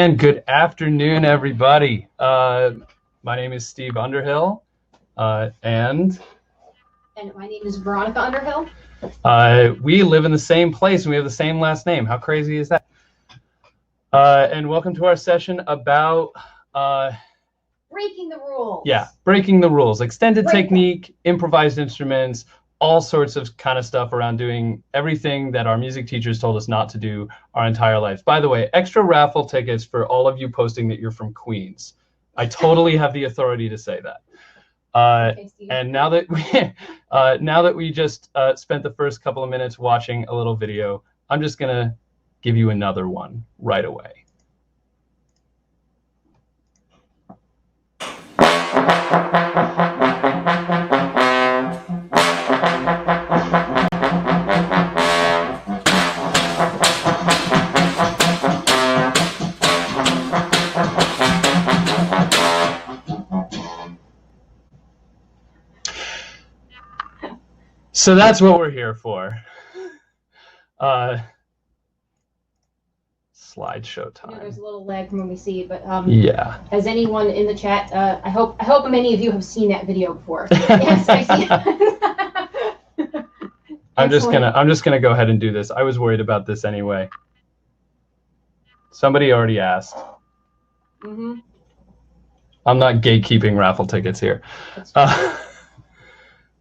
And good afternoon, everybody. My name is Steve Underhill, and my name is Veronica Underhill. We live in the same place and we have the same last name. How crazy is that? And welcome to our session about breaking the rules. Yeah, breaking the rules. Extended technique, improvised instruments, all sorts of kind of stuff around doing everything that our music teachers told us not to do our entire lives. By the way, extra raffle tickets for all of you posting that you're from Queens. I totally have the authority to say that. And now that we just spent the first couple of minutes watching a little video, I'm just gonna give you another one right away. So that's what we're here for. Slideshow time. You know, there's a little lag from when we see it, but yeah. Has anyone in the chat? I hope many of you have seen that video before. Yes, I see. I'm just gonna go ahead and do this. I was worried about this anyway. Somebody already asked. Mm-hmm. I'm not gatekeeping raffle tickets here.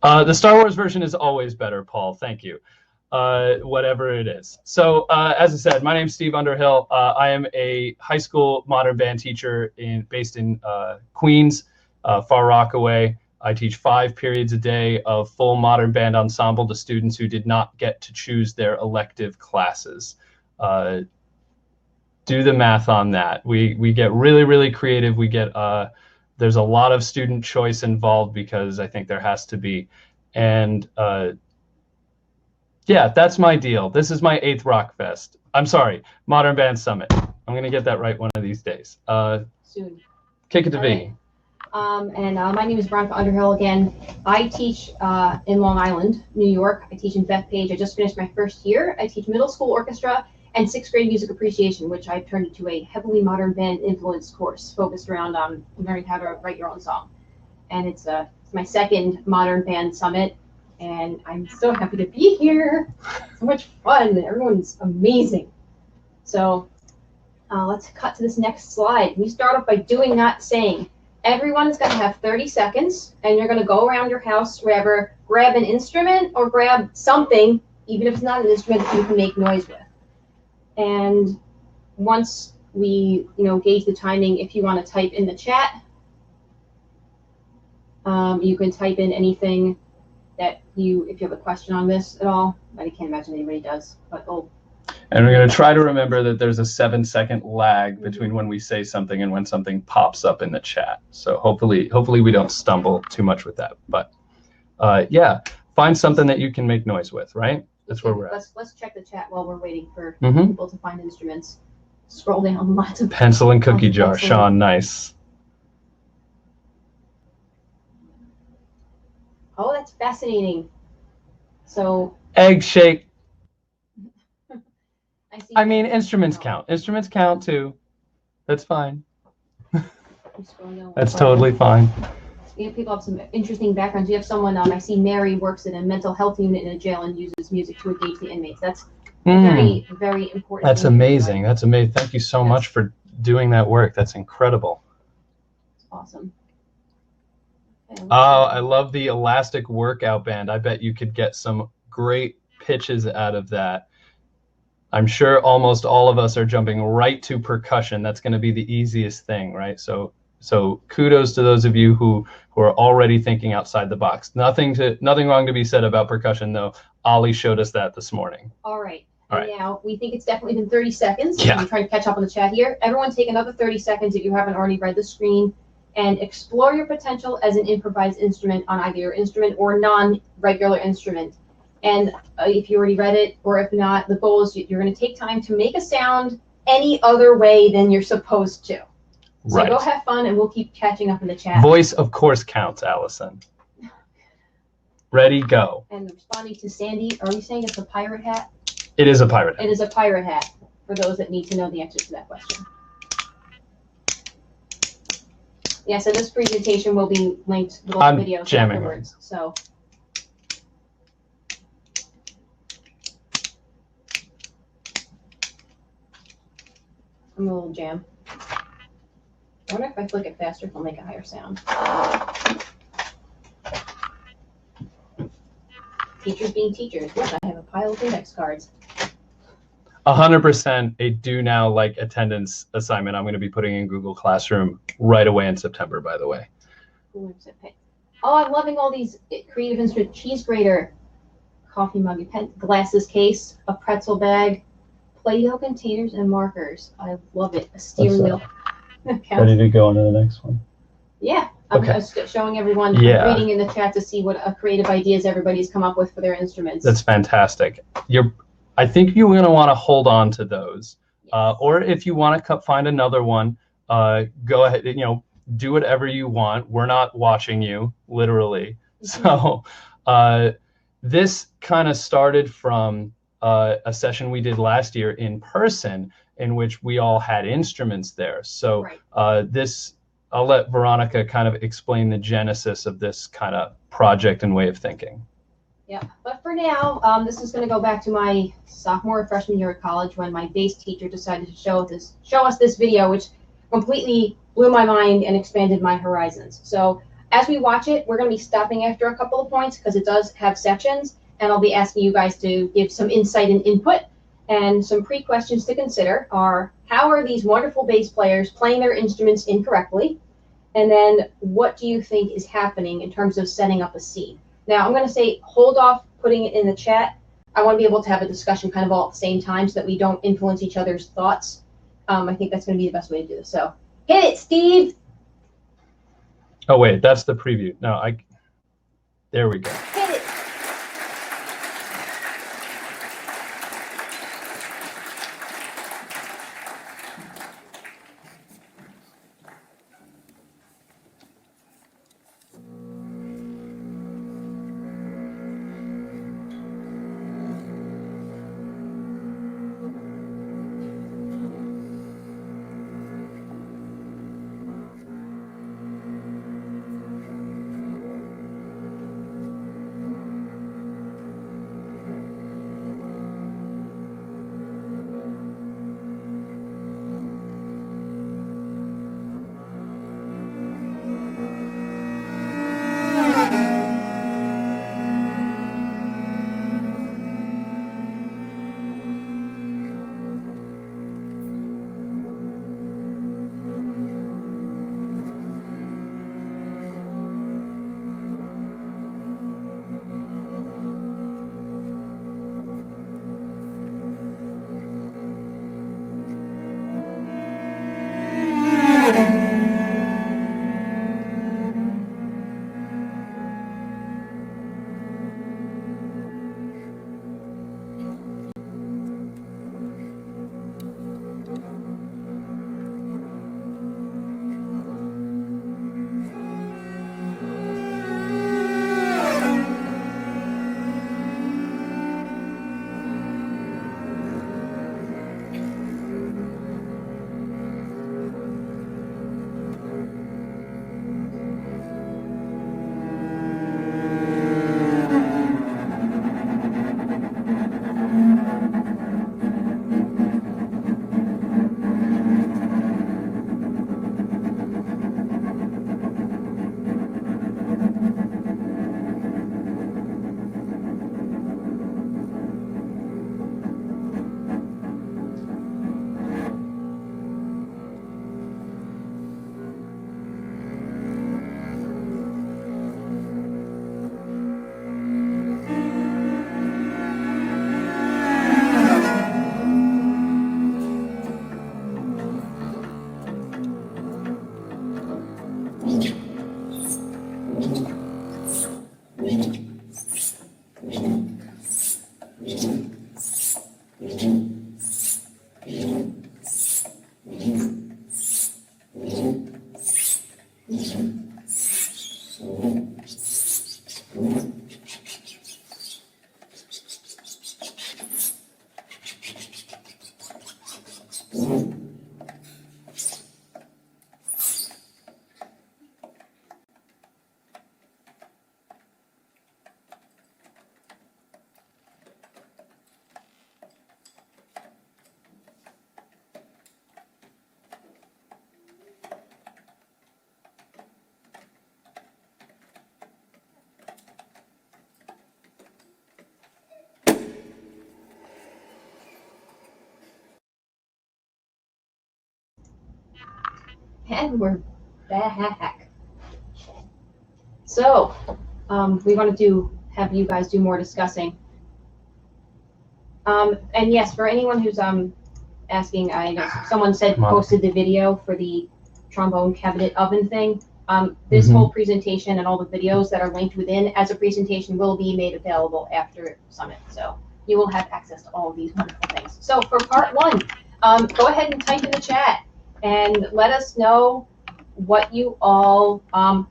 The Star Wars version is always better, Paul. Thank you. Whatever it is. So as I said, my name's Steve Underhill. I am a high school modern band teacher based in Queens, Far Rockaway. I teach 5 periods a day of full modern band ensemble to students who did not get to choose their elective classes. Do the math on that. We get really, really creative. We get there's a lot of student choice involved because I think there has to be. And yeah, that's my deal. This is my 8th Rock Fest. I'm sorry, Modern Band Summit. I'm gonna get that right one of these days. Soon. Kick it to V. My name is Veronica Underhill again. I teach in Long Island, New York. I teach in Bethpage. I just finished my first year. I teach middle school orchestra and 6th grade music appreciation, which I've turned into a heavily modern band influenced course focused around learning how to write your own song. And it's my 2nd Modern Band Summit, and I'm so happy to be here. So much fun. Everyone's amazing. So let's cut to this next slide. We start off by doing, not saying. Everyone's going to have 30 seconds, and you're going to go around your house, wherever, grab an instrument or grab something, even if it's not an instrument that you can make noise with. And once we, gauge the timing, if you want to type in the chat, you can type in anything that if you have a question on this at all. I can't imagine anybody does, but And we're going to try to remember that there's a 7-second lag between when we say something and when something pops up in the chat. So hopefully we don't stumble too much with that. But yeah, find something that you can make noise with, right? That's where we're at. Let's check the chat while we're waiting for people to find instruments. Scroll down, lots of pencil and cookie jar. Sean, nice. Oh, that's fascinating. So egg shape. I mean, instruments count. Instruments count too. That's fine. That's totally fine. People have some interesting backgrounds. You have someone, I see Mary works in a mental health unit in a jail and uses music to engage the inmates. That's very, very important. That's amazing. That's amazing. Thank you so much for doing that work. That's incredible. It's awesome. Oh, I love the elastic workout band. I bet you could get some great pitches out of that. I'm sure almost all of us are jumping right to percussion. That's going to be the easiest thing, right? So kudos to those of you who are already thinking outside the box. Nothing wrong to be said about percussion, though. Ollie showed us that this morning. All right. Now, we think it's definitely been 30 seconds. Yeah. I'm trying to catch up on the chat here. Everyone take another 30 seconds if you haven't already read the screen and explore your potential as an improvised instrument on either your instrument or non-regular instrument. And if you already read it, or if not, the goal is you're going to take time to make a sound any other way than you're supposed to. So go have fun, and we'll keep catching up in the chat. Voice, of course, counts, Allison. Ready, go. And responding to Sandy, are we saying it's a pirate hat? It is a pirate hat. It is a pirate hat, for those that need to know the answer to that question. Yeah, so this presentation will be linked with all I'm the videos jamming afterwards. So I'm a little jam. I wonder if I click it faster, if I'll make a higher sound. Teachers being teachers. Look, I have a pile of index cards. 100% a do now like attendance assignment I'm going to be putting in Google Classroom right away in September, by the way. Oh, I'm loving all these creative instruments. Cheese grater, coffee mug, pen, glasses case, a pretzel bag, Play-Doh containers, and markers. I love it. A steering wheel. Ready to go on to the next one? Yeah. I'm Okay. just showing everyone, Yeah. reading in the chat to see what creative ideas everybody's come up with for their instruments. That's fantastic. I think you're going to want to hold on to those. Or if you want to find another one, go ahead, do whatever you want. We're not watching you, literally. So this kind of started from a session we did last year in person in which we all had instruments there. So I'll let Veronica kind of explain the genesis of this kind of project and way of thinking. Yeah, but for now, this is going to go back to my sophomore or freshman year at college when my bass teacher decided to show us this video, which completely blew my mind and expanded my horizons. So as we watch it, we're going to be stopping after a couple of points because it does have sections, and I'll be asking you guys to give some insight and input. And some pre-questions to consider are, how are these wonderful bass players playing their instruments incorrectly? And then what do you think is happening in terms of setting up a scene? Now, I'm going to say hold off putting it in the chat. I want to be able to have a discussion kind of all at the same time so that we don't influence each other's thoughts. I think that's going to be the best way to do this. So hit it, Steve. Oh, wait, that's the preview. No, there we go. Hit it. And we're back. So, we want to have you guys do more discussing. And yes, for anyone who's asking, I know someone said posted the video for the trombone cabinet oven thing. This whole presentation and all the videos that are linked within as a presentation will be made available after Summit. So you will have access to all of these wonderful things. So for part one, go ahead and type in the chat and let us know what you all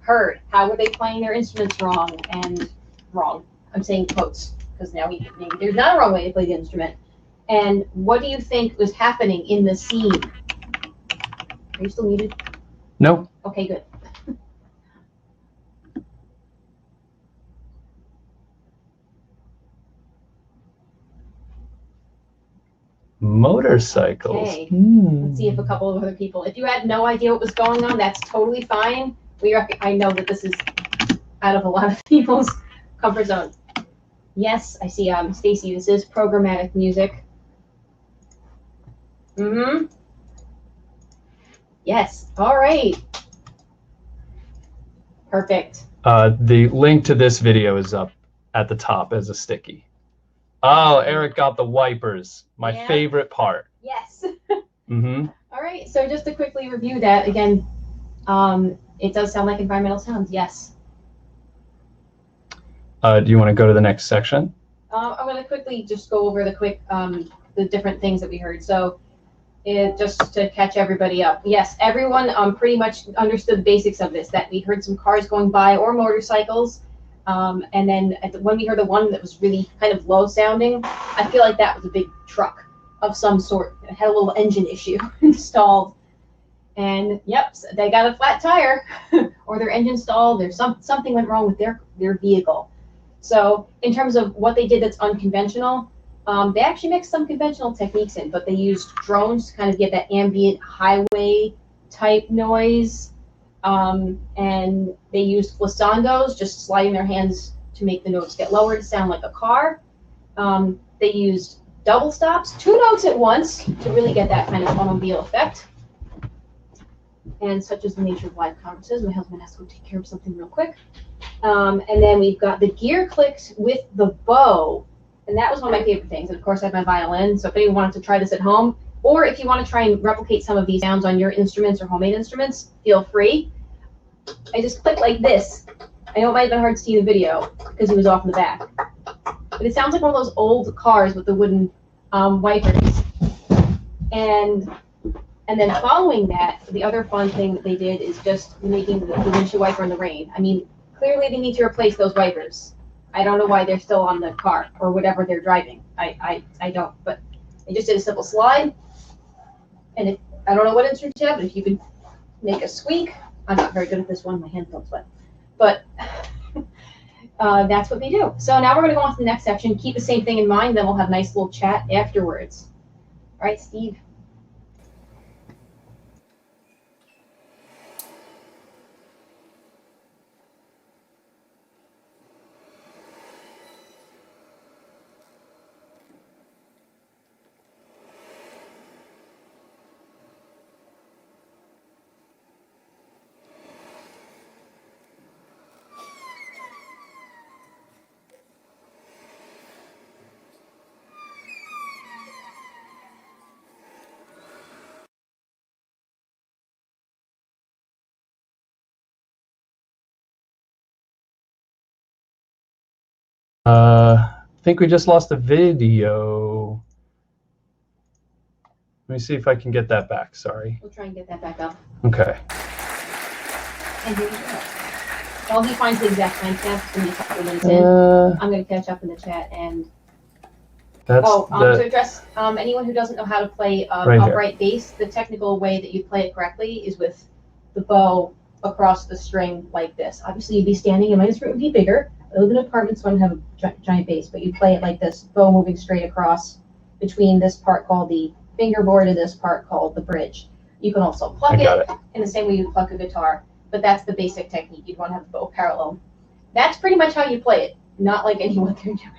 heard. How were they playing their instruments wrong and wrong? I'm saying quotes because now maybe there's not a wrong way to play the instrument. And what do you think was happening in the scene? Are you still muted? No. Okay, good. Motorcycles. Okay. Let's see if a couple of other people. If you had no idea what was going on, that's totally fine. I know that this is out of a lot of people's comfort zone. Yes, I see. Stacy, this is programmatic music. Yes. All right. Perfect. The link to this video is up at the top as a sticky. Oh, Eric got the wipers. My favorite part. Yes. All right. So just to quickly review that again, it does sound like environmental sounds. Yes. Do you want to go to the next section? I'm going to quickly just go over the different things that we heard. So just to catch everybody up. Yes, everyone pretty much understood the basics of this, that we heard some cars going by or motorcycles. And then when we heard the one that was really kind of low sounding, I feel like that was a big truck of some sort. It had a little engine issue installed. And yep, they got a flat tire or their engine stalled or something went wrong with their vehicle. So in terms of what they did that's unconventional, they actually mixed some conventional techniques in, but they used drones to kind of get that ambient highway type noise. And they used glissandos, just sliding their hands to make the notes get lower to sound like a car. They used double stops, 2 notes at once to really get that kind of automobile effect. And such is the nature of live conferences. My husband has to go take care of something real quick. And then we've got the gear clicks with the bow. And that was one of my favorite things. And of course, I have my violin. So if anyone wanted to try this at home, or if you want to try and replicate some of these sounds on your instruments or homemade instruments, feel free. I just click like this. I know it might have been hard to see in the video because he was off in the back. But it sounds like one of those old cars with the wooden wipers. And then following that, the other fun thing that they did is just making the windshield wiper in the rain. I mean, clearly they need to replace those wipers. I don't know why they're still on the car or whatever they're driving. I don't, but they just did a simple slide. And I don't know what instrument you have, but if you could make a squeak, I'm not very good at this one, my hands don't sweat. But that's what they do. So now we're going to go on to the next section. Keep the same thing in mind, then we'll have a nice little chat afterwards. All right, Steve. I think we just lost the video. Let me see if I can get that back. Sorry. We'll try and get that back up. Okay. And here we go. While he finds the exact timestamp, it's going to be a couple of minutes in. I'm going to catch up in the chat and. To address anyone who doesn't know how to play upright bass, the technical way that you play it correctly is with the bow across the string like this. Obviously, you'd be standing, and my instrument would be bigger. I live in an apartment, so I don't have a giant bass, but you play it like this, bow moving straight across between this part called the fingerboard and this part called the bridge. You can also pluck it in the same way you pluck a guitar, but that's the basic technique. You'd want to have the bow parallel. That's pretty much how you play it, not like anyone they're doing.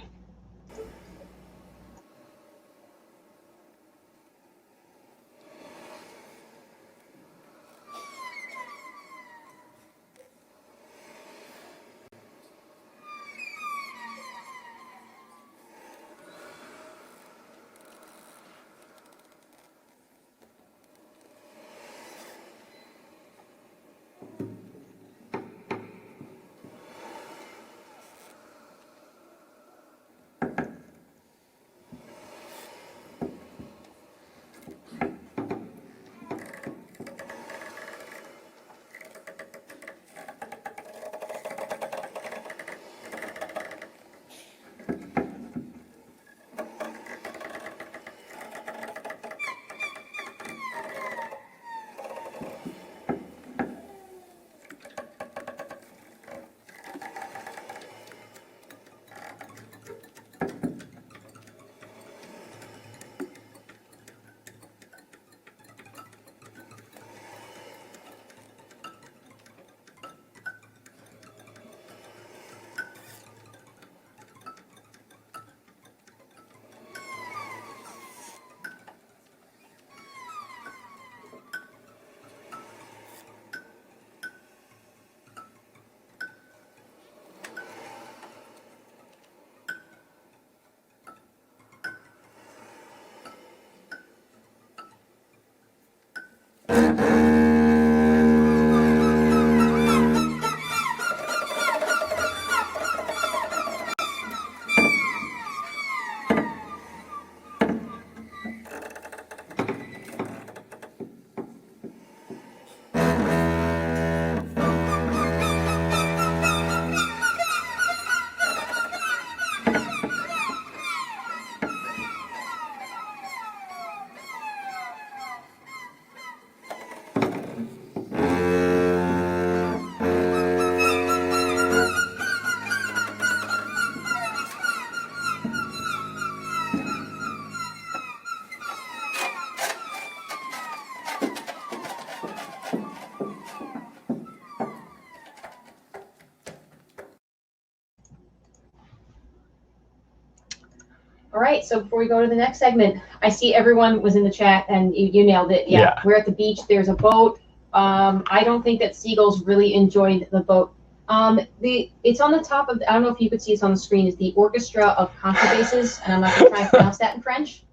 All right, so before we go to the next segment, I see everyone was in the chat and you nailed it. Yeah, we're at the beach. There's a boat. I don't think that seagulls really enjoyed the boat. It's on the top of, I don't know if you could see it's on the screen, is the Orchestra of Contrabasses, and I'm not going to try and pronounce that in French.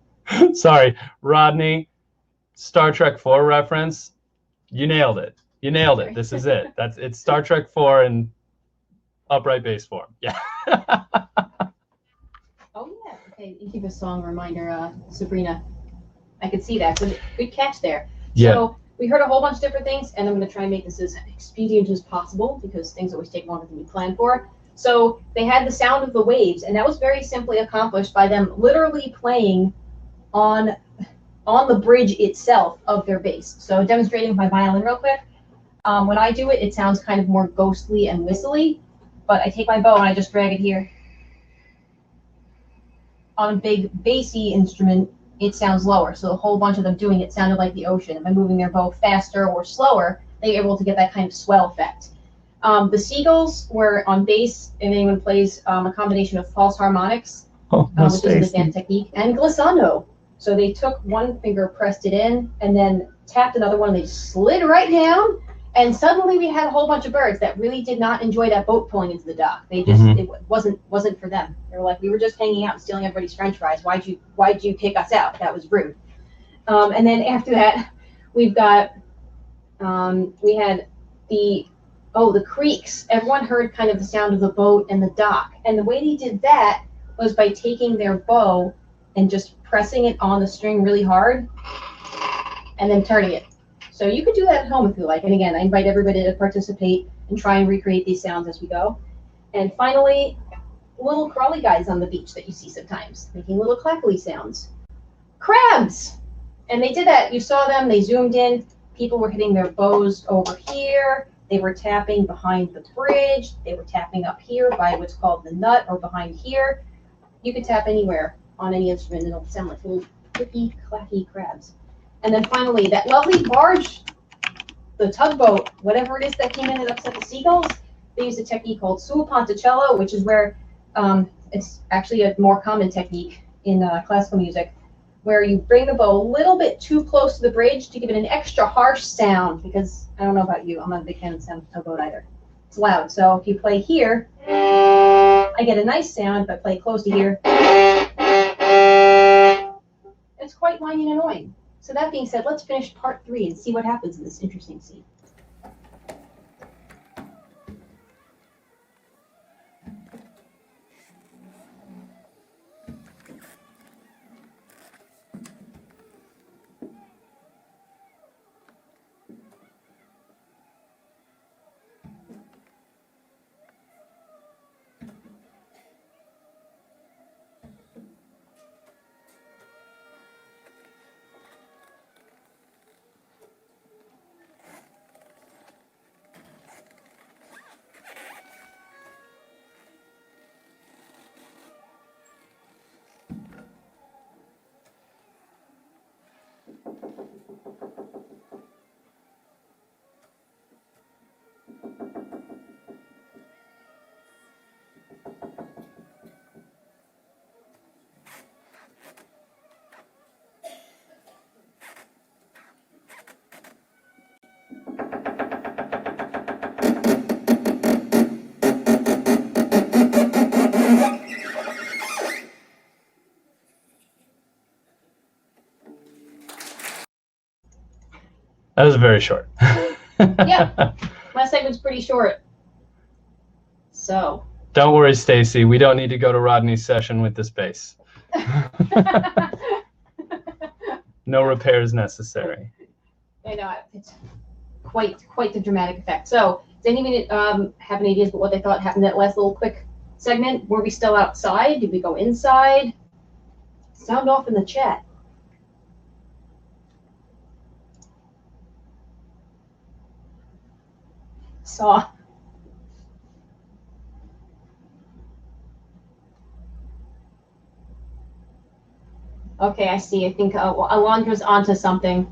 Sorry, Rodney, Star Trek 4 reference. You nailed it. You nailed it. This is it. It's Star Trek 4 in upright bass form. Yeah. Oh, yeah. Okay, you give a song reminder, Sabrina. I could see that. Good catch there. Yeah. So we heard a whole bunch of different things, and I'm going to try and make this as expedient as possible because things always take longer than we plan for. So they had the sound of the waves, and that was very simply accomplished by them literally playing on the bridge itself of their bass. So demonstrating my violin real quick. When I do it, it sounds kind of more ghostly and whistly, but I take my bow and I just drag it here. On a big bassy instrument, it sounds lower. So a whole bunch of them doing it sounded like the ocean. And by moving their bow faster or slower, they were able to get that kind of swell effect. The Seagulls were on bass, and anyone plays a combination of false harmonics, which is an advanced technique, and glissando. So they took one finger, pressed it in, and then tapped another one, and they slid right down. And suddenly we had a whole bunch of birds that really did not enjoy that boat pulling into the dock. They just, it wasn't for them. They were like, we were just hanging out and stealing everybody's French fries. Why'd you kick us out? That was rude. And then after that, we've got, we had the creaks. Everyone heard kind of the sound of the boat and the dock. And the way they did that was by taking their bow and just pressing it on the string really hard and then turning it. So you could do that at home if you like. And again, I invite everybody to participate and try and recreate these sounds as we go. And finally, little crawly guys on the beach that you see sometimes, making little clackly sounds. Crabs! And they did that. You saw them. They zoomed in. People were hitting their bows over here. They were tapping behind the bridge. They were tapping up here by what's called the nut, or behind here. You could tap anywhere on any instrument and it'll sound like little clicky, clacky crabs. And then finally, that lovely barge, the tugboat, whatever it is that came in and upset the seagulls, they used a technique called sul ponticello, which is where it's actually a more common technique in classical music, where you bring the bow a little bit too close to the bridge to give it an extra harsh sound, because I don't know about you, I'm not a big fan of the sound of tugboat either. It's loud. So if you play here, I get a nice sound. If I play close to here, it's quite whiny and annoying. So that being said, let's finish part 3 and see what happens in this interesting scene. That was very short. Yeah. My segment's pretty short. So. Don't worry, Stacy. We don't need to go to Rodney's session with this bass. No repairs necessary. I know, it's quite the dramatic effect. So, does anyone have any ideas about what they thought happened that last little quick segment? Were we still outside? Did we go inside? Sound off in the chat. Saw. Okay, I see. I think Alondra's onto something.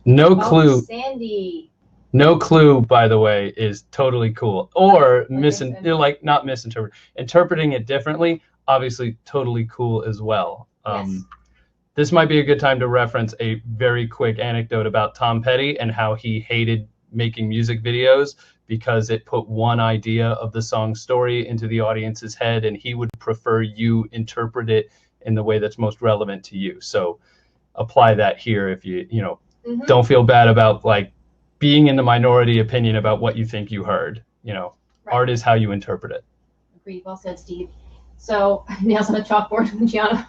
No clue. Oh, Sandy. No clue, by the way, is totally cool. Or not misinterpret. Interpreting it differently, obviously totally cool as well. Yes. This might be a good time to reference a very quick anecdote about Tom Petty and how he hated making music videos because it put one idea of the song story into the audience's head, and he would prefer you interpret it in the way that's most relevant to you. So apply that here if you don't feel bad about like being in the minority opinion about what you think you heard. Right. Art is how you interpret it. Agreed. Well said, Steve. So nails on a chalkboard, Gianna.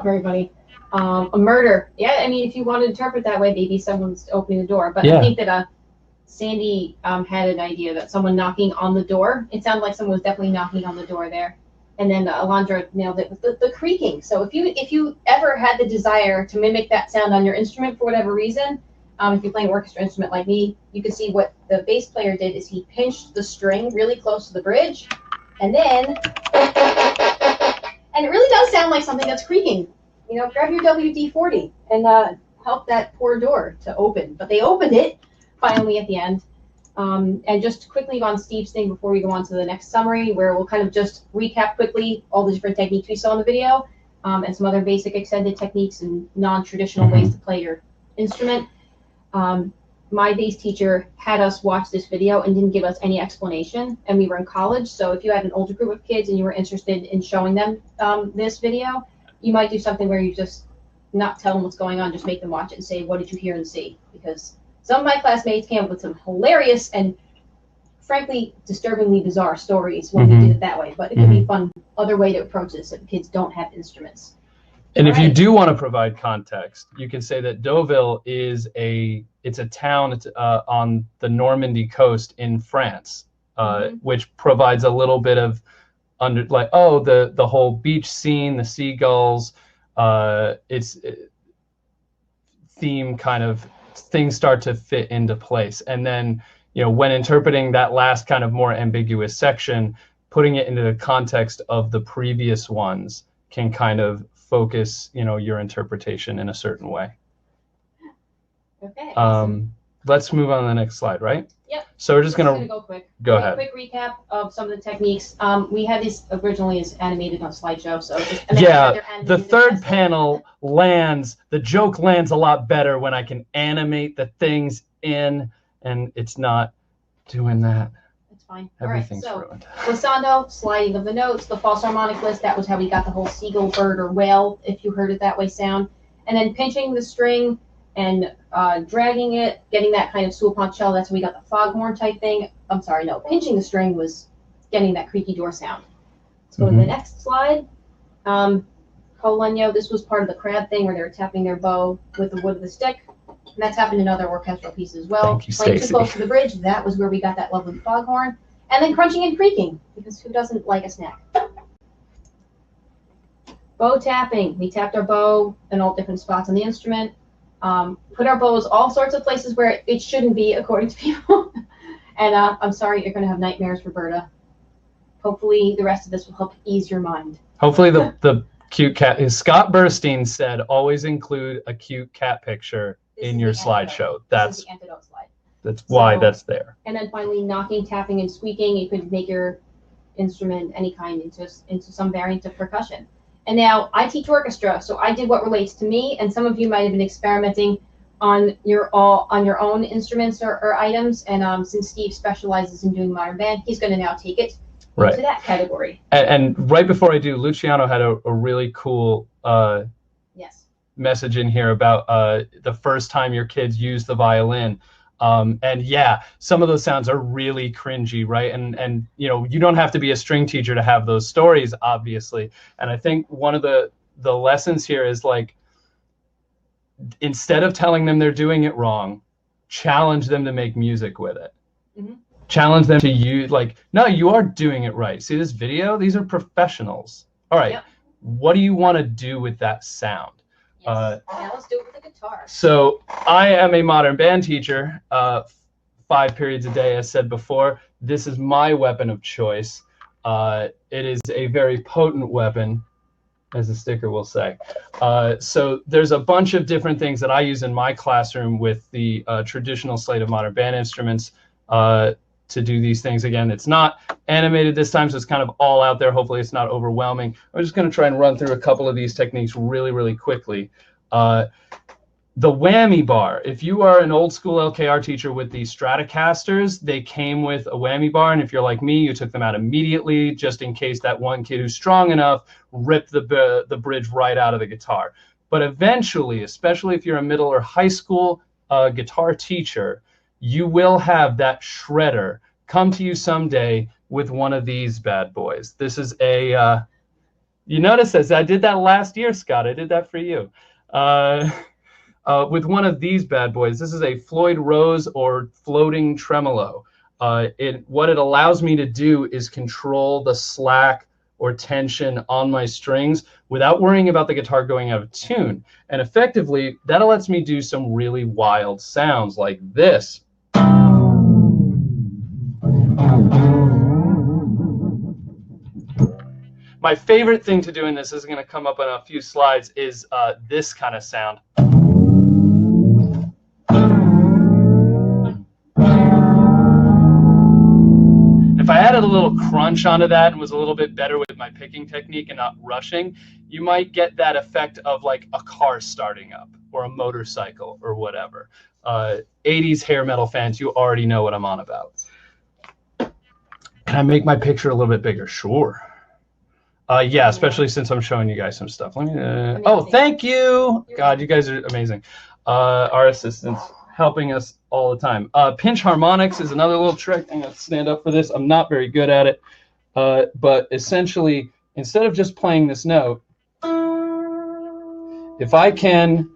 Very funny. A murder. Yeah, I mean, if you want to interpret that way, maybe someone's opening the door. But yeah. I think that Sandy had an idea that someone knocking on the door. It sounded like someone was definitely knocking on the door there. And then Alondra nailed it with the creaking. So if you ever had the desire to mimic that sound on your instrument for whatever reason, if you're playing an orchestra instrument like me, you can see what the bass player did is he pinched the string really close to the bridge, and then, and it really does sound like something that's creaking. Grab your WD-40 and help that poor door to open. But they opened it finally at the end. And just quickly on Steve's thing before we go on to the next summary, where we'll kind of just recap quickly all the different techniques we saw in the video, and some other basic extended techniques and non-traditional ways to play your instrument. My bass teacher had us watch this video and didn't give us any explanation, and we were in college, so if you had an older group of kids and you were interested in showing them this video, you might do something where you just not tell them what's going on, just make them watch it and say, what did you hear and see? Because some of my classmates came up with some hilarious and frankly disturbingly bizarre stories when we did it that way, but it could be a fun other way to approach this if kids don't have instruments. And if you do want to provide context, you can say that Deauville is a town. It's on the Normandy coast in France, which provides a little bit of the whole beach scene, the seagulls, theme kind of things start to fit into place. And then when interpreting that last kind of more ambiguous section, putting it into the context of the previous ones can kind of focus your interpretation in a certain way. Okay. Awesome. Let's move on to the next slide, right? Yep. So we're just gonna go quick. Go ahead. Quick recap of some of the techniques. We had these originally as animated on slideshow, so the third panel the joke lands a lot better when I can animate the things in, and it's not doing that. It's fine. Everything's ruined. So glissando, sliding of the notes, the false harmonic list, that was how we got the whole seagull, bird, or whale, if you heard it that way sound. And then pinching the string and dragging it, getting that kind of suaponcello, that's when we got the foghorn type thing. I'm sorry, no, pinching the string was getting that creaky door sound. Let's go to the next slide. Col legno, this was part of the crab thing where they were tapping their bow with the wood of the stick. And that's happened in other orchestral pieces as well. Thank you, Playing Stacey. too close to the bridge, that was where we got that lovely foghorn. And then crunching and creaking, because who doesn't like a snack? Bow tapping, we tapped our bow in all different spots on the instrument. Put our bows all sorts of places where it shouldn't be, according to people. And I'm sorry, you're going to have nightmares, Roberta. Hopefully the rest of this will help ease your mind. Hopefully the cute cat. Scott Burstein said, always include a cute cat picture in your slideshow. That's the antidote slide. That's why that's there. And then finally, knocking, tapping, and squeaking. You could make your instrument any kind into some variant of percussion. And now I teach orchestra, so I did what relates to me, and some of you might have been experimenting on your own instruments or items. And since Steve specializes in doing modern band, he's going to now take it Right. into that category. And right before I do, Luciano had a really cool Yes. message in here about the first time your kids use the violin. And yeah, some of those sounds are really cringy, right? And you know, you don't have to be a string teacher to have those stories, obviously. And I think one of the lessons here is like, instead of telling them they're doing it wrong, challenge them to make music with it. Mm-hmm. Challenge them to use, like, no, you are doing it right. See this video? These are professionals. All right, yep. What do you want to do with that sound? Yes. Yeah, let's do it with the guitar. So I am a modern band teacher, 5 periods a day, as said before. This is my weapon of choice. It is a very potent weapon, as the sticker will say. So there's a bunch of different things that I use in my classroom with the traditional slate of modern band instruments to do these things. Again, it's not animated this time, so it's kind of all out there. Hopefully it's not overwhelming. I'm just going to try and run through a couple of these techniques really, really quickly. The whammy bar. If you are an old school LKR teacher with the Stratocasters, they came with a whammy bar, and if you're like me, you took them out immediately just in case that one kid who's strong enough ripped the bridge right out of the guitar. But eventually, especially if you're a middle or high school guitar teacher, you will have that shredder come to you someday with one of these bad boys. This is a, you notice this, I did that last year, Scott. I did that for you. With one of these bad boys. This is a Floyd Rose or floating tremolo. What it allows me to do is control the slack or tension on my strings without worrying about the guitar going out of tune. And effectively, that lets me do some really wild sounds like this. My favorite thing to do in this is going to come up on a few slides is this kind of sound. If I added a little crunch onto that and was a little bit better with my picking technique and not rushing, you might get that effect of like a car starting up or a motorcycle or whatever. 80s hair metal fans, you already know what I'm on about. Can I make my picture a little bit bigger? Sure. Yeah, especially since I'm showing you guys some stuff. Let me. Oh, thank you. God, you guys are amazing. Our assistants helping us all the time. Pinch harmonics is another little trick. I'm gonna stand up for this. I'm not very good at it, but essentially, instead of just playing this note, if I can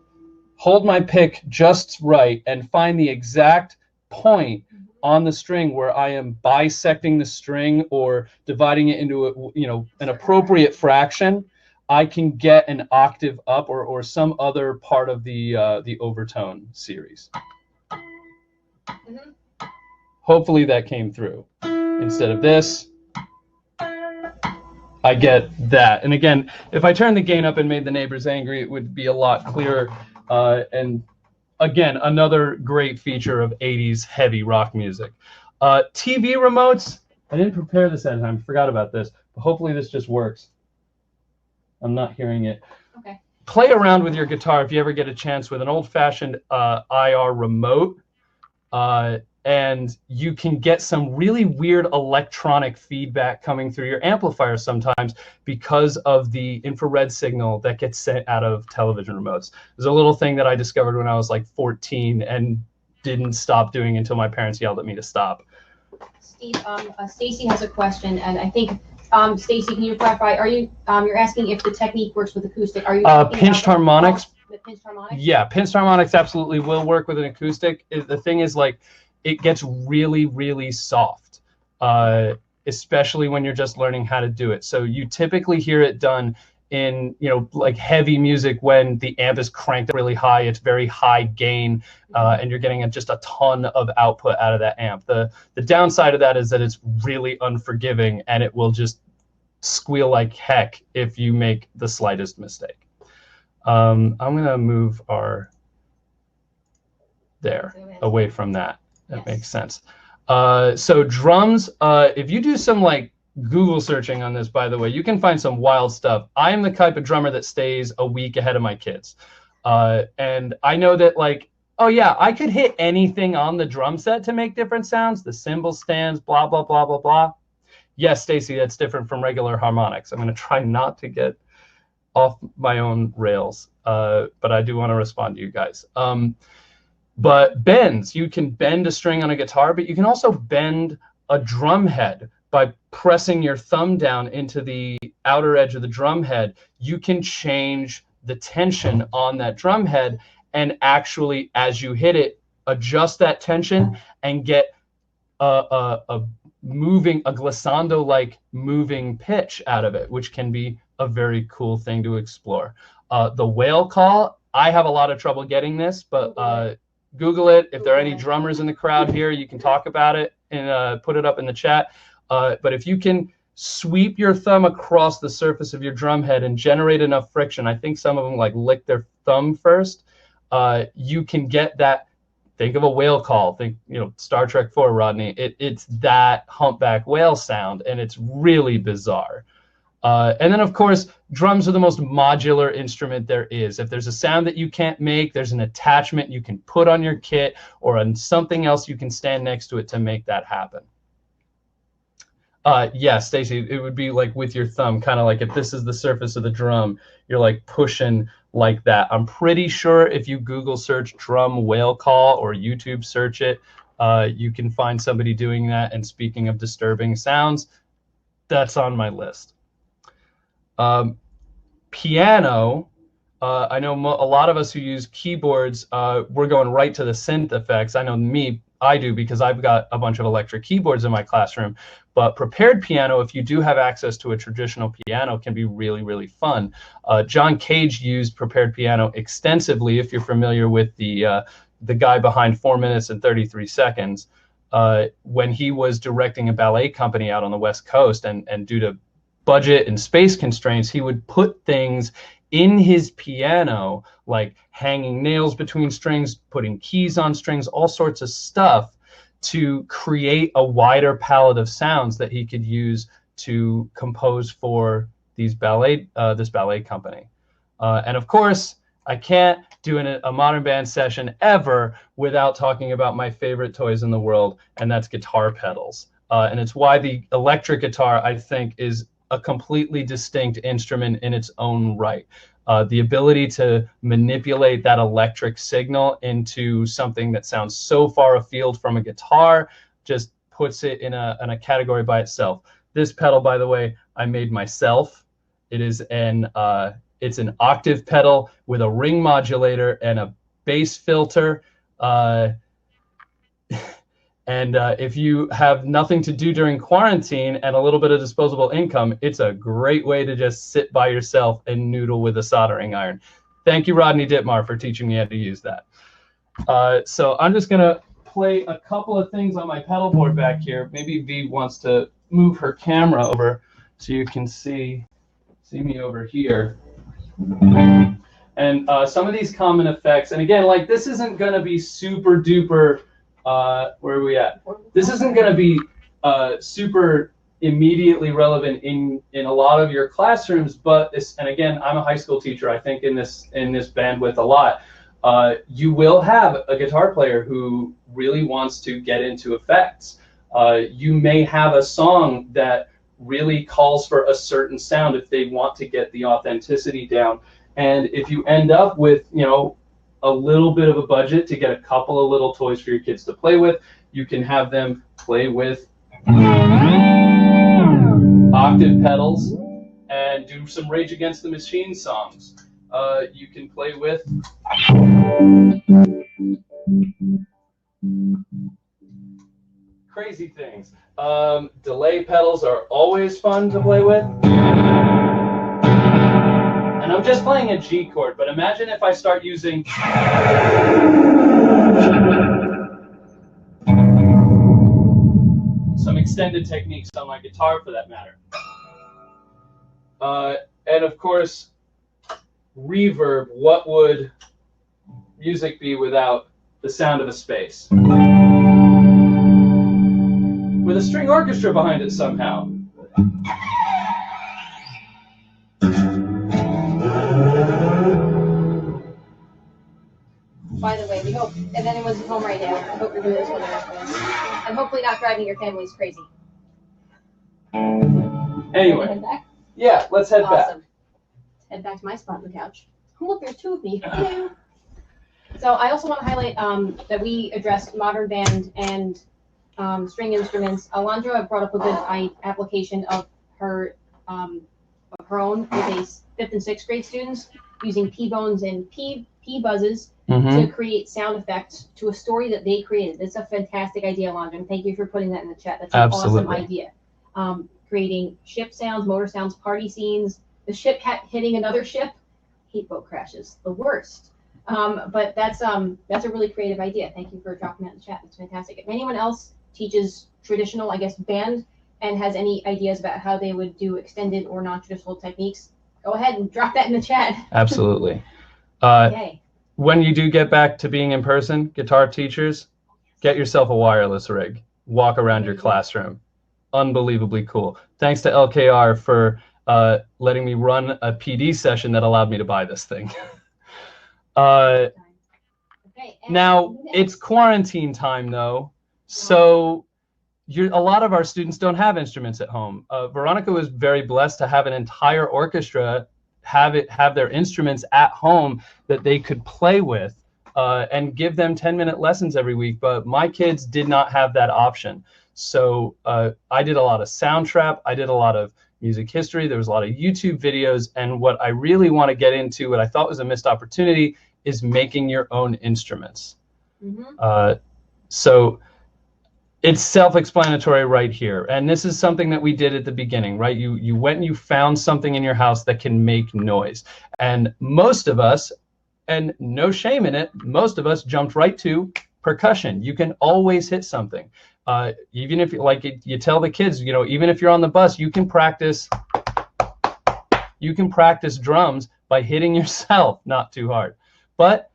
hold my pick just right and find the exact point on the string where I am bisecting the string or dividing it into an appropriate fraction, I can get an octave up or some other part of the overtone series. Mm-hmm. Hopefully that came through. Instead of this, I get that. And again, if I turned the gain up and made the neighbors angry, it would be a lot clearer. And again, another great feature of 80s heavy rock music. TV remotes, I didn't prepare this ahead of time, forgot about this, but hopefully this just works. I'm not hearing it. Okay. Play around with your guitar if you ever get a chance with an old-fashioned IR remote, and you can get some really weird electronic feedback coming through your amplifier sometimes because of the infrared signal that gets sent out of television remotes. There's a little thing that I discovered when I was like 14 and didn't stop doing until my parents yelled at me to stop. Steve, Stacy has a question, and I think, Stacy, can you clarify? Are you you're asking if the technique works with acoustic? Are you pinched harmonics? With pinched harmonics? Yeah, pinched harmonics absolutely will work with an acoustic. The thing is, like, it gets really, really soft, especially when you're just learning how to do it. So you typically hear it done in, like heavy music when the amp is cranked up really high. It's very high gain, and you're getting just a ton of output out of that amp. The downside of that is that it's really unforgiving, and it will just squeal like heck if you make the slightest mistake. I'm going to move away from that. That makes sense. So drums, if you do some like Google searching on this, by the way, you can find some wild stuff. I am the type of drummer that stays a week ahead of my kids. And I know that, like, oh yeah, I could hit anything on the drum set to make different sounds, the cymbal stands, blah, blah, blah, blah, blah. yes, Stacy, that's different from regular harmonics. I'm going to try not to get off my own rails, but I do want to respond to you guys. But bends, you can bend a string on a guitar, but you can also bend a drum head by pressing your thumb down into the outer edge of the drum head. You can change the tension on that drum head and actually, as you hit it, adjust that tension and get a glissando-like moving pitch out of it, which can be a very cool thing to explore. The whale call, I have a lot of trouble getting this, but Google it. If there are any drummers in the crowd here, you can talk about it and put it up in the chat. But if you can sweep your thumb across the surface of your drum head and generate enough friction, I think some of them like lick their thumb first, you can get that. Think of a whale call. Think, Star Trek IV, Rodney. It's that humpback whale sound, and it's really bizarre. And then, of course, drums are the most modular instrument there is. If there's a sound that you can't make, there's an attachment you can put on your kit or on something else you can stand next to it to make that happen. Yeah, Stacy, it would be like with your thumb, kind of like if this is the surface of the drum, you're like pushing like that. I'm pretty sure if you Google search drum whale call or YouTube search it, you can find somebody doing that. And speaking of disturbing sounds, that's on my list. Piano, I know a lot of us who use keyboards, we're going right to the synth effects. I know I do because I've got a bunch of electric keyboards in my classroom. But prepared piano, if you do have access to a traditional piano, can be really, really fun. John Cage used prepared piano extensively, if you're familiar with the guy behind 4 minutes and 33 seconds, when he was directing a ballet company out on the West Coast, and due to budget and space constraints, he would put things in his piano, like hanging nails between strings, putting keys on strings, all sorts of stuff to create a wider palette of sounds that he could use to compose for this ballet company. And of course, I can't do a modern band session ever without talking about my favorite toys in the world, and that's guitar pedals. And it's why the electric guitar, I think, is a completely distinct instrument in its own right. The ability to manipulate that electric signal into something that sounds so far afield from a guitar just puts it in a category by itself. This pedal, by the way, I made myself. It is it's an octave pedal with a ring modulator and a bass filter. And if you have nothing to do during quarantine and a little bit of disposable income, it's a great way to just sit by yourself and noodle with a soldering iron. Thank you, Rodney Dittmar, for teaching me how to use that. So I'm just going to play a couple of things on my pedal board back here. Maybe V wants to move her camera over so you can see me over here. And some of these common effects, and again, like this isn't going to be super duper. Where are we at? This isn't going to be super immediately relevant in a lot of your classrooms, but and again, I'm a high school teacher. I think in this bandwidth a lot. You will have a guitar player who really wants to get into effects. You may have a song that really calls for a certain sound if they want to get the authenticity down. And if you end up with, a little bit of a budget to get a couple of little toys for your kids to play with, you can have them play with octave pedals and do some Rage Against the Machine songs. You can play with crazy things. Delay pedals are always fun to play with. And I'm just playing a G chord, but imagine if I start using some extended techniques on my guitar for that matter. And of course, reverb. What would music be without the sound of a space? With a string orchestra behind it somehow. By the way, we hope if anyone's at home right now, I hope you're doing this one. And hopefully not driving your families crazy. Anyway, Head back. yeah, let's head back. Awesome. Head back to my spot on the couch. Oh, look, there's two of me. Hello. So I also want to highlight that we addressed modern band and string instruments. Alondra brought up a good application of her own with 5th and 6th grade students using P-bones and P-buzzes to create sound effects to a story that they created. That's a fantastic idea, Alondra, and thank you for putting that in the chat. That's an awesome idea. Creating ship sounds, motor sounds, party scenes, the ship hitting another ship. Hate boat crashes, the worst. But that's a really creative idea. Thank you for dropping that in the chat. It's fantastic. If anyone else teaches traditional, I guess, band and has any ideas about how they would do extended or non-traditional techniques, go ahead and drop that in the chat. Absolutely. Okay. When you do get back to being in person, guitar teachers, get yourself a wireless rig. Walk around your classroom. Unbelievably cool. Thanks to LKR for letting me run a PD session that allowed me to buy this thing. Now, it's quarantine time, though, so a lot of our students don't have instruments at home. Veronica was very blessed to have an entire orchestra have their instruments at home that they could play with and give them 10-minute lessons every week, but my kids did not have that option. So I did a lot of sound trap, I did a lot of music history, there was a lot of YouTube videos, and what I really want to get into, what I thought was a missed opportunity, is making your own instruments. So it's self-explanatory right here, and this is something that we did at the beginning, right? You went and you found something in your house that can make noise, and most of us, and no shame in it, most of us jumped right to percussion. You can always hit something. Even if you tell the kids, even if you're on the bus, you can practice drums by hitting yourself, not too hard. But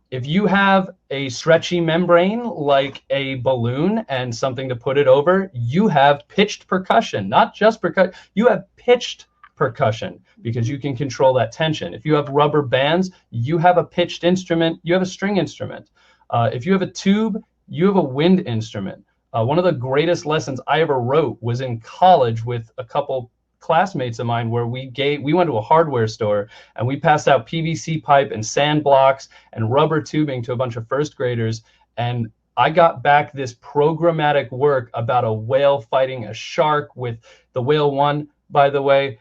if you have a stretchy membrane like a balloon and something to put it over, you have pitched percussion, not just percussion, you have pitched percussion because you can control that tension. If you have rubber bands, you have a pitched instrument, you have a string instrument. If you have a tube, you have a wind instrument. One of the greatest lessons I ever wrote was in college with a couple classmates of mine where we went to a hardware store and we passed out PVC pipe and sand blocks and rubber tubing to a bunch of first graders, and I got back this programmatic work about a whale fighting a shark with the whale one, by the way.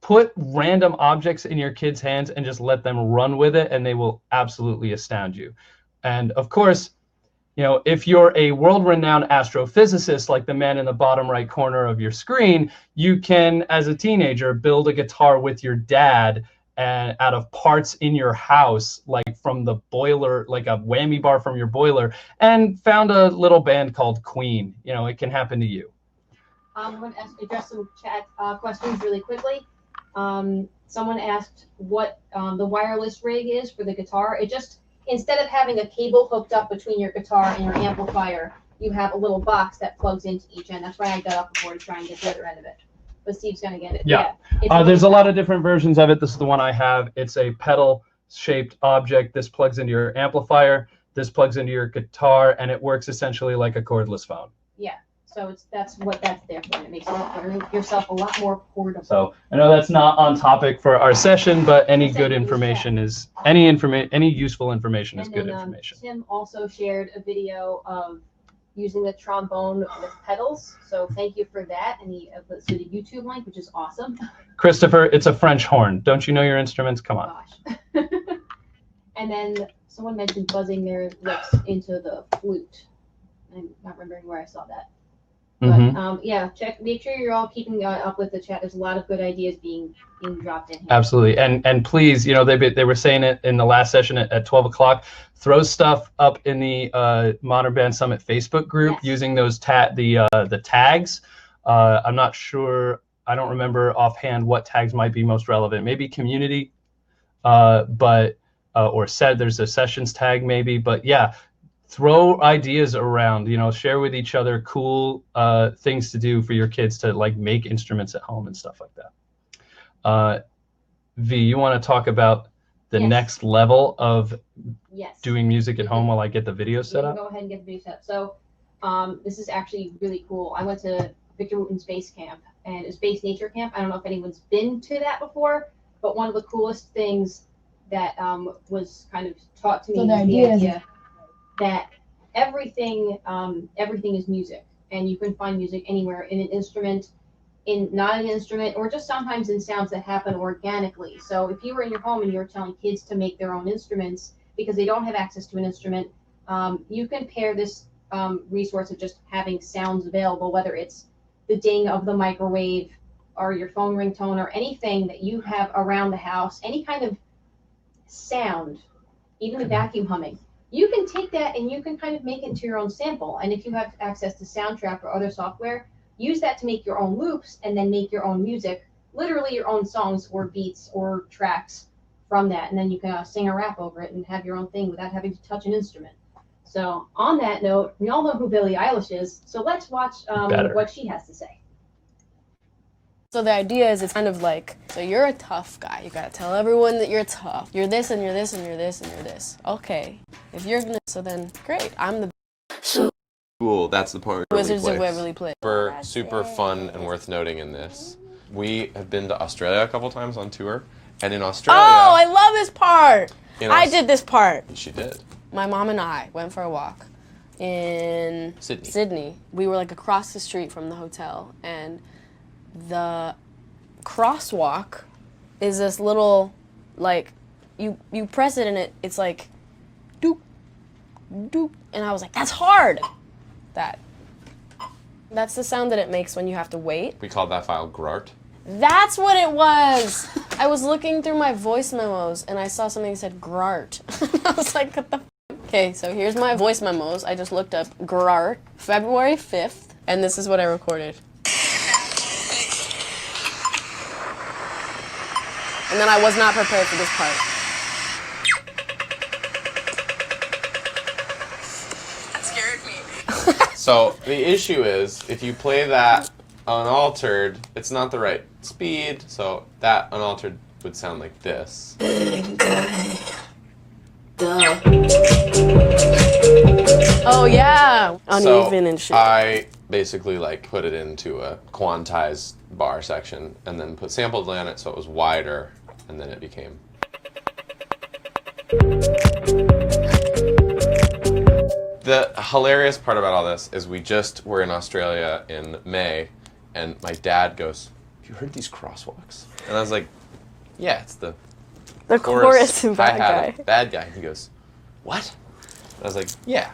Put random objects in your kids' hands and just let them run with it, and they will absolutely astound you. And of course, if you're a world-renowned astrophysicist like the man in the bottom right corner of your screen, you can, as a teenager, build a guitar with your dad and out of parts in your house, like from the boiler, like a whammy bar from your boiler, and found a little band called Queen. It can happen to you. I'm going to address some chat questions really quickly. Someone asked what the wireless rig is for the guitar. It just, instead of having a cable hooked up between your guitar and your amplifier, you have a little box that plugs into each end. That's why I got up before to try and get the other end of it. But Steve's going to get it. Yeah. There's a lot of different versions of it. This is the one I have. It's a pedal-shaped object. This plugs into your amplifier. This plugs into your guitar, and it works essentially like a cordless phone. Yeah. So that's what that's there for. It makes yourself a lot more portable. So I know that's not on topic for our session, but any good information is any useful information is good information. Tim also shared a video of using the trombone with pedals. So thank you for that. And he posted a YouTube link, which is awesome. Christopher, it's a French horn. Don't you know your instruments? Come on. Gosh. And then someone mentioned buzzing their lips into the flute. I'm not remembering where I saw that. But yeah, make sure you're all keeping up with the chat. There's a lot of good ideas being dropped in here. Absolutely, and please, they were saying it in the last session at 12 o'clock. Throw stuff up in the Modern Band Summit Facebook group using those the tags. I'm not sure. I don't remember offhand what tags might be most relevant. Maybe community, or there's a sessions tag maybe. But yeah. Throw ideas around, share with each other cool things to do for your kids to make instruments at home and stuff like that. V, you want to talk about the next level of doing music at home while I get the video set up? Go ahead and get the video set up. So this is actually really cool. I went to Victor Wooten's Bass Camp, and it's Bass Nature Camp. I don't know if anyone's been to that before, but one of the coolest things that was kind of taught to me was the idea that everything is music, and you can find music anywhere in an instrument, in not an instrument, or just sometimes in sounds that happen organically. So if you were in your home and you were telling kids to make their own instruments because they don't have access to an instrument, you can pair this resource of just having sounds available, whether it's the ding of the microwave or your phone ringtone or anything that you have around the house, any kind of sound, even the vacuum humming. You can take that and you can kind of make it into your own sample. And if you have access to Soundtrap or other software, use that to make your own loops and then make your own music, literally your own songs or beats or tracks from that. And then you can sing a rap over it and have your own thing without having to touch an instrument. So on that note, we all know who Billie Eilish is. So let's watch what she has to say. So the idea is it's kind of like, so you're a tough guy. You gotta tell everyone that you're tough. You're this and you're this and you're this and you're this. Okay, if you're gonna, so then great. I'm the Cool, that's the part where Wizards of Waverly Place. Super fun and worth noting in this. We have been to Australia a couple times on tour, and in Australia... Oh, I love this part! I did this part. She did. My mom and I went for a walk in Sydney. We were like across the street from the hotel, and the crosswalk is this little, like, you press it and it's like, doop, doop, and I was like, that's hard! That's the sound that it makes when you have to wait. We called that file Grart. That's what it was! I was looking through my voice memos and I saw something that said Grart. I was like, what the f? Okay, so here's my voice memos. I just looked up Grart, February 5th, and this is what I recorded. And then I was not prepared for this part. That scared me. So the issue is, if you play that unaltered, it's not the right speed, so that unaltered would sound like this. Duh. Oh yeah, uneven and shit. I basically like put it into a quantized bar section and then put sample delay on it so it was wider, and then it became. The hilarious part about all this is we just were in Australia in May, and my dad goes, "Have you heard these crosswalks?" And I was like, "Yeah, it's the chorus and bad guy. Bad guy." He goes, "What?" And I was like, "Yeah,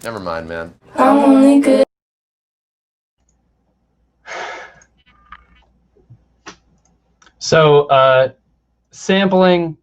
never mind, man." I'm only good. So, sampling.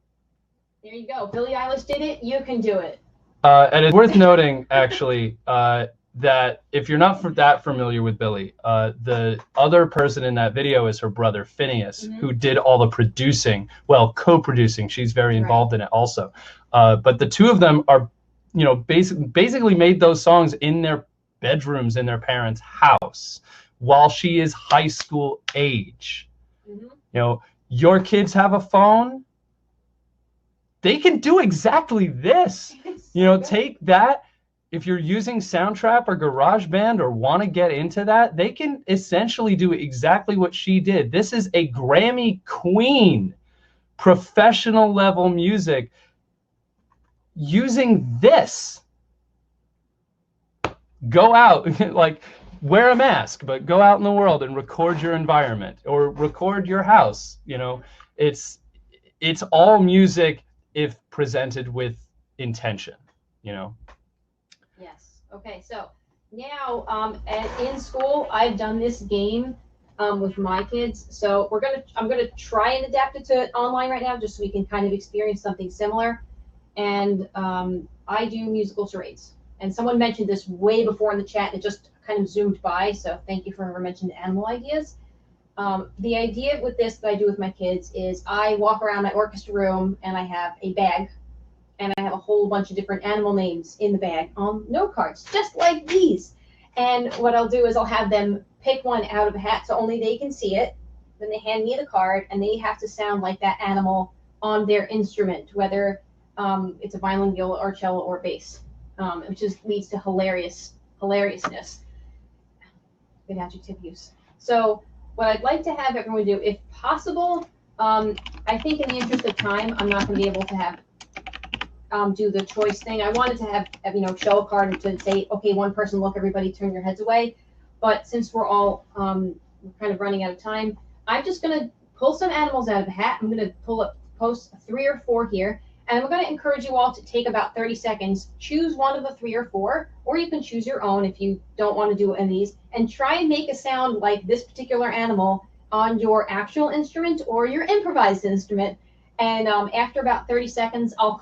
There you go. Billie Eilish did it. You can do it. And it's worth noting, actually, that if you're not that familiar with Billie, the other person in that video is her brother Phineas, who did all the producing, well, co-producing. She's very involved in it also. But the two of them are, you know, basically made those songs in their bedrooms in their parents' house while she is high school age. You know, your kids have a phone. They can do exactly this. You know, take that. If you're using Soundtrap or GarageBand or want to get into that, they can essentially do exactly what she did. This is a Grammy queen, professional level music using this. Go out, like, wear a mask, but go out in the world and record your environment or record your house. You know, it's all music if presented with intention, you know. Yes. Okay. So now, in school, I've done this game with my kids. So I'm gonna try and adapt it to online right now, just so we can kind of experience something similar. And I do musical charades. And someone mentioned this way before in the chat, and it just kind of zoomed by. So thank you for whoever mentioned animal ideas. The idea with this that I do with my kids is I walk around my orchestra room and I have a bag, and I have a whole bunch of different animal names in the bag on note cards, just like these. And what I'll do is I'll have them pick one out of a hat so only they can see it. Then they hand me the card, and they have to sound like that animal on their instrument, whether it's a violin, viola, or cello, or bass, which just leads to hilariousness. good adjective use. So what I'd like to have everyone do, if possible, I think in the interest of time, I'm not going to be able to have do the choice thing. I wanted to have show a card and to say, okay, one person look, everybody turn your heads away. But since we're all kind of running out of time, I'm just going to pull some animals out of the hat. I'm going to post 3 or 4 here. And I'm going to encourage you all to take about 30 seconds, choose one of the 3 or 4, or you can choose your own if you don't want to do any of these, and try and make a sound like this particular animal on your actual instrument or your improvised instrument. And after about 30 seconds, I'll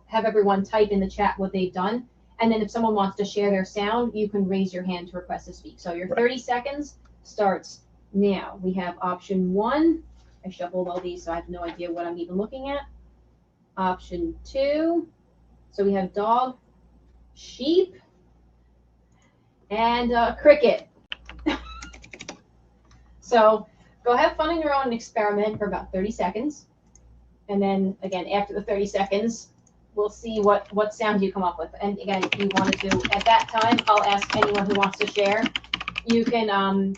have everyone type in the chat what they've done. And then if someone wants to share their sound, you can raise your hand to request to speak. So your 30 seconds starts now. We have option 1. I shuffled all these, so I have no idea what I'm even looking at. Option 2. So we have dog, sheep, and cricket. So go have fun on your own and experiment for about 30 seconds. And then again, after the 30 seconds, we'll see what sound you come up with. And again, if you wanted to, at that time, I'll ask anyone who wants to share. You can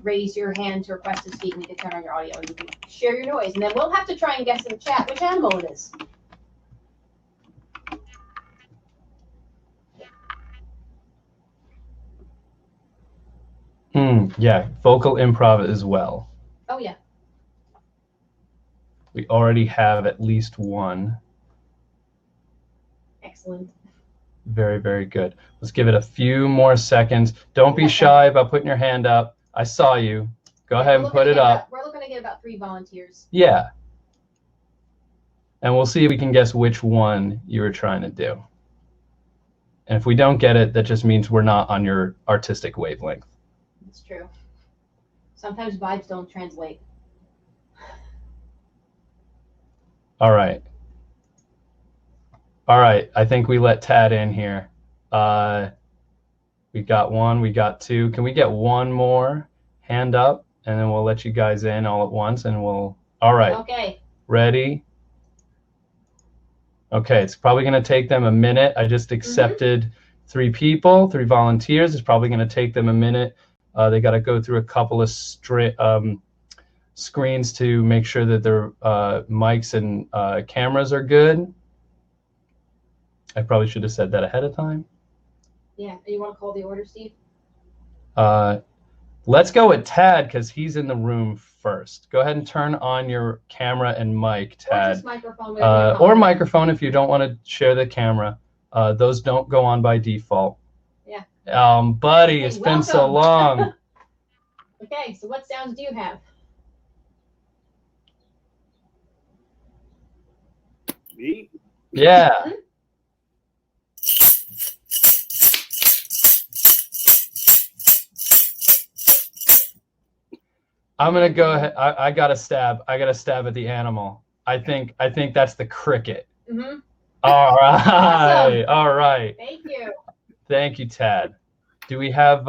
raise your hand to request to speak, and we can turn on your audio, and you can share your noise. And then we'll have to try and guess in the chat which animal it is. Yeah, vocal improv as well. Oh yeah. We already have at least one. Excellent. Very, very good. Let's give it a few more seconds. Don't be shy about putting your hand up. I saw you. Go ahead and put it up. We're looking to get about 3 volunteers. Yeah. And we'll see if we can guess which one you were trying to do. And if we don't get it, that just means we're not on your artistic wavelength. It's true. Sometimes vibes don't translate. All right. All right. I think we let Tad in here. We got 1. We got 2. Can we get one more hand up? And then we'll let you guys in all at once. And we'll. All right. Okay. Ready? Okay. It's probably going to take them a minute. I just accepted 3 people, 3 volunteers. It's probably going to take them a minute. They got to go through a couple of screens to make sure that their mics and cameras are good. I probably should have said that ahead of time. Yeah. You want to call the order, Steve? Let's go with Tad because he's in the room first. Go ahead and turn on your camera and mic, Tad. Or just microphone. Or microphone if you don't want to share the camera. Those don't go on by default. Yeah. Buddy, Hey, it's been so long. Okay, so what sounds do you have? Me? Yeah. I'm gonna go ahead. I got a stab. I got a stab at the animal. I think that's the cricket. Mm-hmm. All right. Awesome. All right. Thank you. Thank you, Tad. Do we have?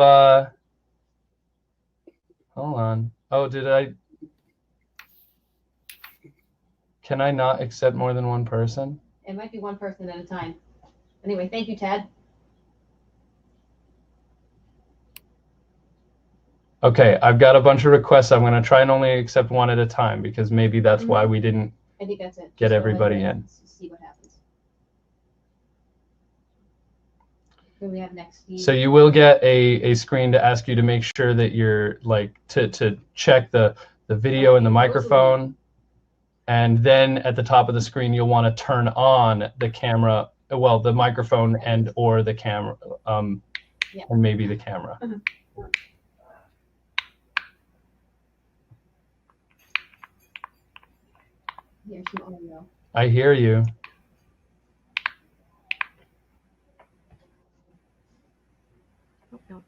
Hold on. Oh, did I? Can I not accept more than one person? It might be one person at a time. Anyway, thank you, Tad. Okay, I've got a bunch of requests. I'm going to try and only accept one at a time because maybe that's why we didn't I think that's it. get So everybody in. let's see what happens. Who do we have next? Steve? So you will get a screen to ask you to make sure that you're like to check the video and the microphone. And then at the top of the screen, you'll want to turn on the camera, well, the microphone and or the camera, and maybe the camera. Here's some audio. I hear you. Oh, no.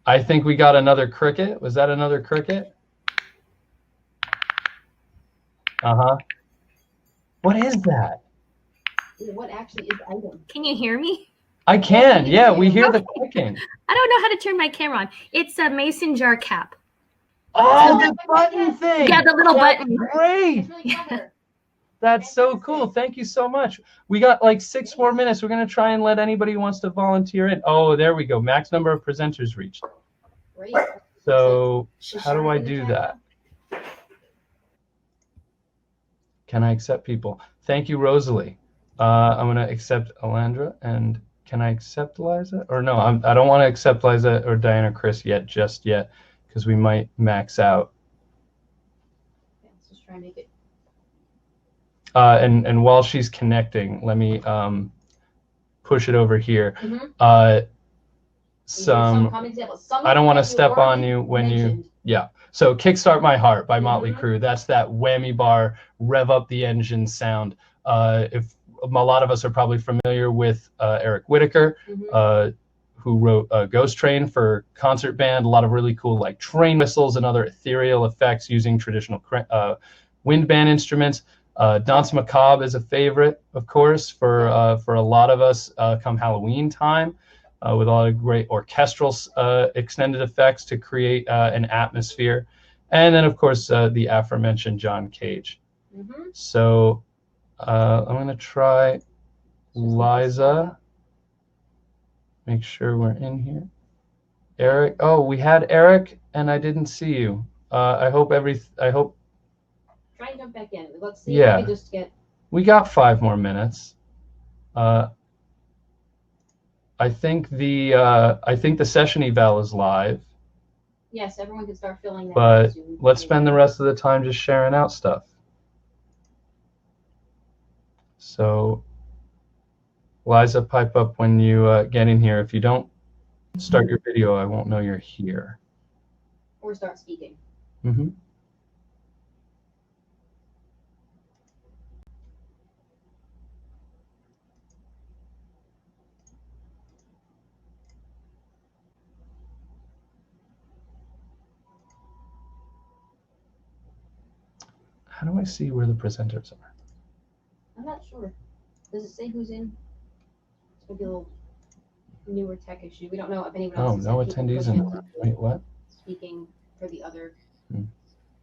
I think we got another cricket. Was that another cricket? Uh-huh. What is that? What actually is the item? Can you hear me? I can. Yeah, we hear the clicking. I don't know how to turn my camera on. It's a mason jar cap. Oh, the button thing. Yeah, the little That's button. Great. It's really clever. That's so cool. Thank you so much. We got like 6 more minutes. We're going to try and let anybody who wants to volunteer in. Oh, there we go. Max number of presenters reached. Great. So Should how do Sharon I be the do camera? that? Can I accept people? Thank you, Rosalie. I'm going to accept Alandra. And can I accept Liza? Or no, I don't want to accept Liza or Diane or Chris just yet, because we might max out. Yeah, let's just try and make it. And while she's connecting, let me push it over here. Some common examples. Some I don't want to that step on already you when mentioned. you, yeah. So Kickstart My Heart by Motley Crue. That's that whammy bar, rev up the engine sound. If a lot of us are probably familiar with Eric Whitacre, who wrote Ghost Train for concert band, a lot of really cool like train whistles and other ethereal effects using traditional wind band instruments. Danse Macabre is a favorite, of course, for a lot of us come Halloween time. With a lot of great orchestral extended effects to create an atmosphere. And then, of course, the aforementioned John Cage. So I'm going to try Liza. Make sure we're in here. Eric. Oh, we had Eric, and I didn't see you. I hope. Try and jump back in. Let's see Yeah. if we just get. We got 5 more minutes. I think the session eval is live. Yes, everyone can start filling that. But let's spend the rest of the time just sharing out stuff. So, Liza, pipe up when you get in here. If you don't start your video, I won't know you're here. Or start speaking. How do I see where the presenters are? I'm not sure. Does it say who's in? It's maybe a little newer tech issue. We don't know if anyone else. Oh, no attendees in the room. Wait, what? Speaking for the other.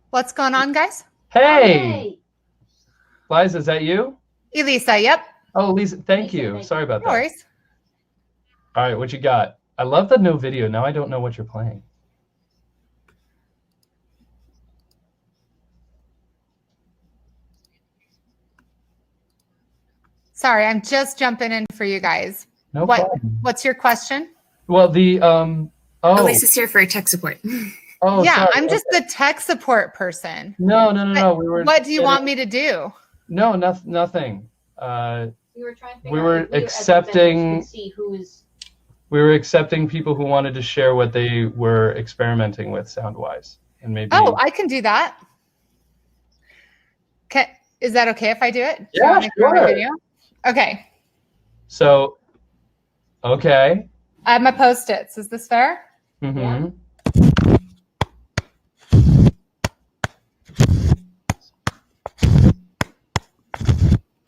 What's going on, guys? Hey! Liza, is that you? Elisa, yep. Oh, Lisa, thank you. Sorry about that. No worries. All right, what you got? I love the no video. Now I don't know what you're playing. Sorry, I'm just jumping in for you guys. No problem. What's your question? Well, the Elisa's here for tech support. Oh, yeah, sorry. I'm just the tech support person. No. We were. What do you want me to do? No, nothing. We were trying to we were accepting. See who is. We were accepting people who wanted to share what they were experimenting with sound-wise, and maybe. Oh, I can do that. Is that okay if I do it? Yeah, sure. Video? Okay. So, okay. I have my Post-its. Is this fair? Mm-hmm.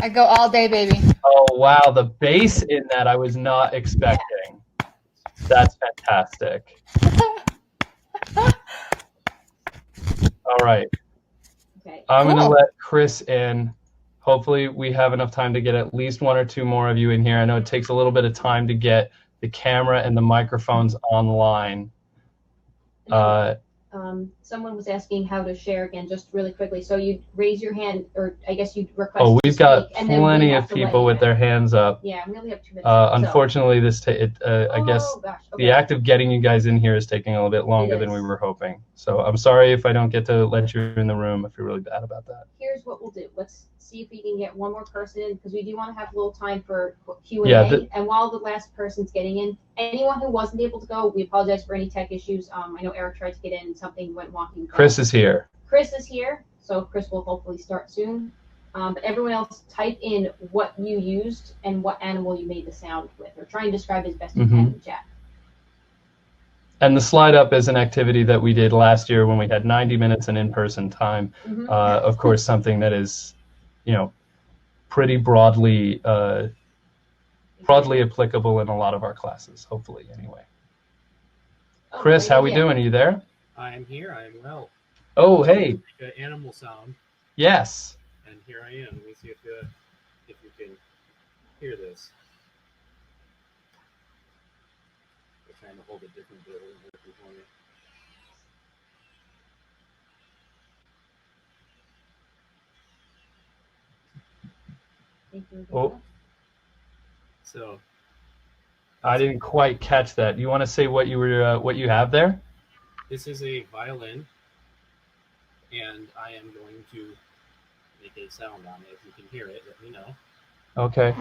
I go all day, baby. Oh, wow. The bass in that I was not expecting. Yeah. That's fantastic. All right. Okay. I'm going to let Chris in. Hopefully we have enough time to get at least 1 or 2 more of you in here. I know it takes a little bit of time to get the camera and the microphones online. Someone was asking how to share again, just really quickly. So you raise your hand, or I guess you request. Oh, we've got speak, plenty of people with their hands up. Yeah, we only have 2 minutes. Unfortunately, I guess gosh, okay. the act of getting you guys in here is taking a little bit longer than we were hoping. So I'm sorry if I don't get to let you in the room. I feel really bad about that. Here's what we'll do. Let's see if we can get 1 more person in, because we do want to have a little time for Q&A. Yeah, and while the last person's getting in, anyone who wasn't able to go, we apologize for any tech issues. I know Eric tried to get in, something went wonky. Chris is here. Chris is here, so Chris will hopefully start soon. But everyone else, type in what you used and what animal you made the sound with, or try and describe as best you can in the chat. And the slide up is an activity that we did last year when we had 90 minutes in in-person time. Of course, something that is, pretty broadly applicable in a lot of our classes, hopefully, anyway. Chris, how we doing? Are you there? I am here. I am well. Oh, hey. An animal sound. Yes. And here I am. Let me see if you can hear this. I'm trying to hold a different bit for you. Thank you. Oh, So I didn't quite catch that. You want to say what you have there? this is a violin, and I am going to make a sound on it. If you can hear it, let me know. Okay.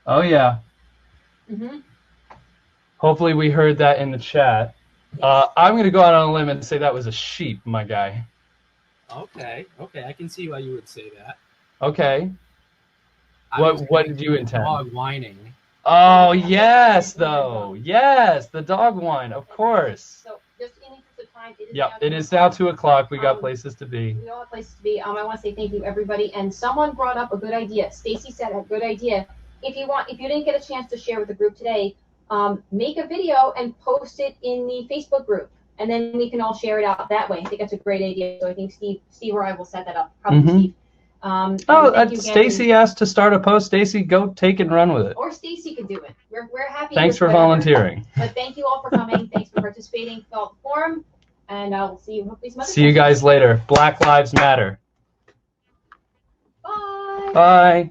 Oh yeah. Mm-hmm. Hopefully we heard that in the chat. I'm going to go out on a limb and say that was a sheep, my guy. Okay, I can see why you would say that. Okay. I was What thinking did you intend? Dog whining. Oh, yes, though. Yes, the dog wine, of course. So just in the interest of time, it is Yep, now it is now 2 o'clock. We got places to be. We all have places to be. I want to say thank you, everybody. And someone brought up a good idea. Stacy said a good idea. If you didn't get a chance to share with the group today, make a video and post it in the Facebook group, and then we can all share it out that way. I think that's a great idea. So I think Steve or I will set that up. Probably Steve. Thank you again. Stacy asked to start a post. Stacy, go take and run with it. Or Stacy could do it. We're happy. Thanks with for whatever. volunteering. But thank you all for coming. Thanks for participating. Fill out the forum, and we'll see you. Hopefully some other See you sessions. guys later. Black Lives Matter. Bye. Bye.